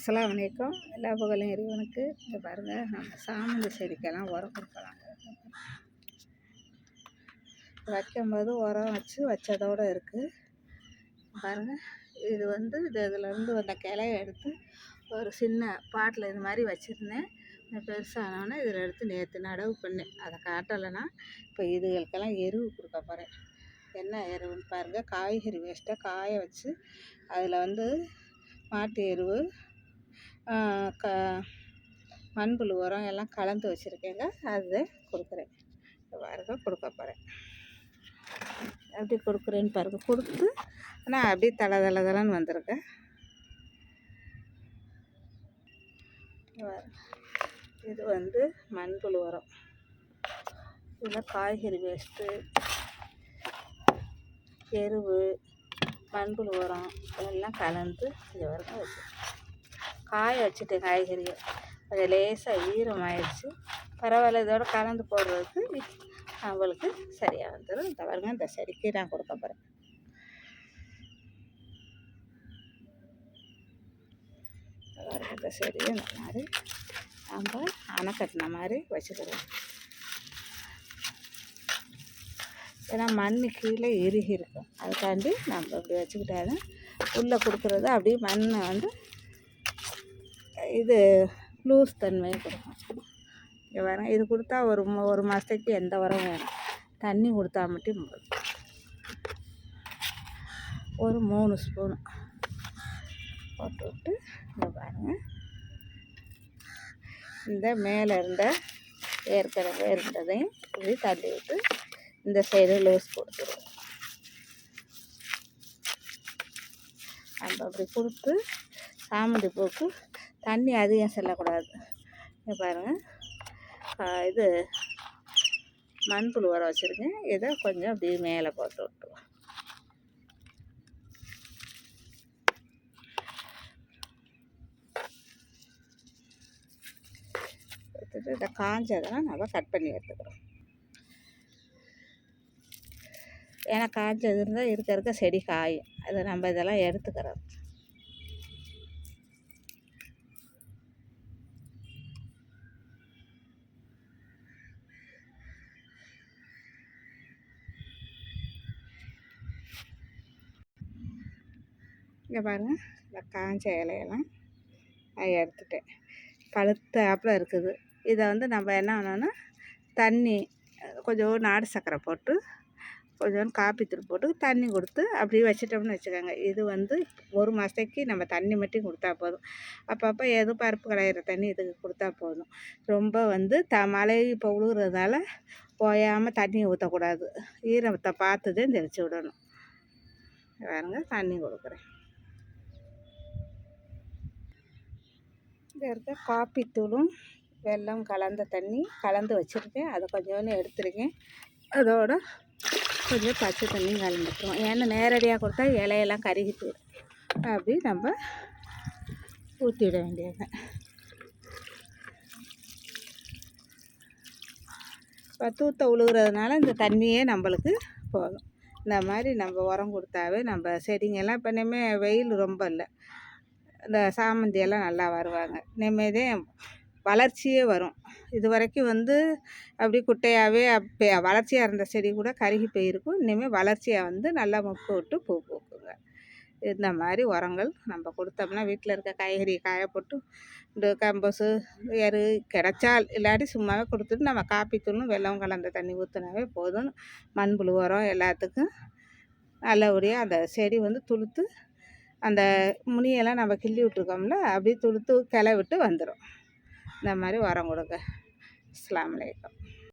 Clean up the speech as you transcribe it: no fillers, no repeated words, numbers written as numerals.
அஸ்ஸலாமு அலைக்கும். எல்லா புகழும் இறைவனுக்கு. இங்கே பாருங்கள், நம்ம சாமந்தி செடிக்கெல்லாம் உரம் கொடுக்கலாங்க. வைக்கும்போது உரம் வச்சதோடு இருக்குது பாருங்கள். இது வந்து இதுலேருந்து வந்த கிளைய எடுத்து ஒரு சின்ன பாட்டில் இது மாதிரி வச்சுருந்தேன். பெருசானோன்னே இதில் எடுத்து நேற்று நடவு பண்ணேன். அதை காட்டலைன்னா இப்போ இதுகளுக்கெல்லாம் எருவு கொடுக்க போகிறேன். என்ன எருவுன்னு பாருங்கள், காய்கறி வேஸ்ட்டை காய வச்சு அதில் வந்து மாட்டு எருவு, மண்புழு உரம் எல்லாம் கலந்து வச்சுருக்கேங்க. அதை கொடுக்குறேன். பாருங்க, கொடுக்க போகிறேன். எப்படி கொடுக்குறேன்னு பாருங்கள். கொடுத்து ஆனால் அப்படியே தலை வந்திருக்கேன். இது வந்து மண்புழு உரம். இதில் காய்கறி வேஸ்ட்டு, எருவு, மண்புழு உரம் எல்லாம் கலந்து இது வரைக்கும் வச்சு காய வச்சுட்டேன். காய்கறியை அது லேசாக ஈரமாயிடுச்சு. பரவாயில்ல, இதோட கலந்து போடுறதுக்கு நம்மளுக்கு சரியாக வந்துடும். இந்த பாருங்க, இந்த செடிக்கு நான் கொடுக்க போகிறேன். இந்த செடியை இந்த மாதிரி நம்ம அணை கட்டின மாதிரி வச்சுக்கிறோம். ஏன்னா மண் கீழே இறுகி இருக்கும். அதுக்காண்டி நம்ம இப்படி வச்சுக்கிட்டாலும் உள்ளே கொடுக்குறது அப்படியே மண்ணை வந்து இது லூஸ் தன்மையை கொடுக்கும். இங்கே வரேன், இது கொடுத்தா ஒரு மாதத்துக்கு எந்த உரம் வேணும். தண்ணி கொடுத்தா மட்டும் ஒரு 3 ஸ்பூனு போட்டு விட்டு இங்கே பாருங்கள். இந்த மேலே இருந்த ஏற்கனவே இருந்ததையும் இப்படி தள்ளி விட்டு இந்த சைடு லூஸ் கொடுத்துருவோம். நம்ம அப்படி கொடுத்து சாமந்தி பூக்கு தண்ணி அதிகம் செல்லக்கூடாது. இங்கே பாருங்கள், இது மண்புழு உரம் வச்சுருக்கேன். இதை கொஞ்சம் அப்படியே மேலே போட்டு விட்டுருவோம். எடுத்துட்டு இதை காஞ்சதெல்லாம் நம்ம கட் பண்ணி எடுத்துக்கிறோம். ஏன்னா காஞ்சது இருந்தால் இருக்க செடி காயும். அதை நம்ம இதெல்லாம் எடுத்துக்கிறோம். இங்கே பாருங்கள், இந்த காஞ்ச இலையெல்லாம் நான் எடுத்துட்டேன். பழுத்தாப்பில் இருக்குது. இதை வந்து நம்ம என்ன பண்ணோன்னா தண்ணி கொஞ்சம் நாடு சர்க்கரை போட்டு கொஞ்சோண்டு காப்பி தூள் போட்டு தண்ணி கொடுத்து அப்படியே வச்சிட்டோம்னு வச்சுக்கோங்க. இது வந்து ஒரு மாதத்துக்கு நம்ம தண்ணி மட்டும் கொடுத்தா போதும். அப்பப்போ எதுவும் பருப்பு களையிற தண்ணி இதுக்கு கொடுத்தா போதும். ரொம்ப வந்து மழை இப்போ விழுகிறதுனால போயாமல் தண்ணி ஊற்றக்கூடாது. ஈரத்தை பார்த்துதான் தெளித்து விடணும். பாருங்க, தண்ணி கொடுக்குறேன். இங்கே இருக்க காப்பி தூளும் வெல்லம் கலந்த தண்ணி கலந்து வச்சுருக்கேன். அதை கொஞ்சோன்னு எடுத்துருக்கேன். அதோட கொஞ்சம் பச்சை தண்ணி கலந்துக்கிறோம். ஏன்னா நேரடியாக கொடுத்தா இலையெல்லாம் கருகி போயிடும். அப்படி நம்ம ஊற்றிவிட வேண்டியது. தூத்த உழுகிறதுனால இந்த தண்ணியே நம்மளுக்கு போதும். இந்த மாதிரி நம்ம உரம் கொடுத்தாவே நம்ம செடிங்கெல்லாம் இப்போ இனிமேல் வெயில் ரொம்ப இல்லை. இந்த சாமந்தியெல்லாம் நல்லா வருவாங்க. இனிமேதே வளர்ச்சியே வரும். இது வரைக்கும் வந்து அப்படி குட்டையாகவே வளர்ச்சியாக இருந்த செடி கூட கருகி போயிருக்கும். இனிமேல் வளர்ச்சியாக வந்து நல்லா மொக்கு விட்டு பூ பூக்குங்க. இந்த மாதிரி உரங்கள் நம்ம கொடுத்தோம்னா வீட்டில் இருக்க காய்கறி காய போட்டு இந்த கம்போஸு எரு கிடைச்சால் இல்லாட்டி சும்மாவே கொடுத்துட்டு நம்ம காப்பி தூளும் வெல்லம் கலந்த தண்ணி ஊற்றினாவே போதும். மண்புழு உரம் எல்லாத்துக்கும் நல்லபடியாக அந்த செடி வந்து துளுத்து அந்த முனியெல்லாம் நம்ம கிள்ளி விட்ருக்கோம்ல, அப்படியே துளுத்து கிளை விட்டு வந்துடும். இந்த மாதிரி உரம் கொடுங்க. அஸ்ஸலாமு அலைக்கும்.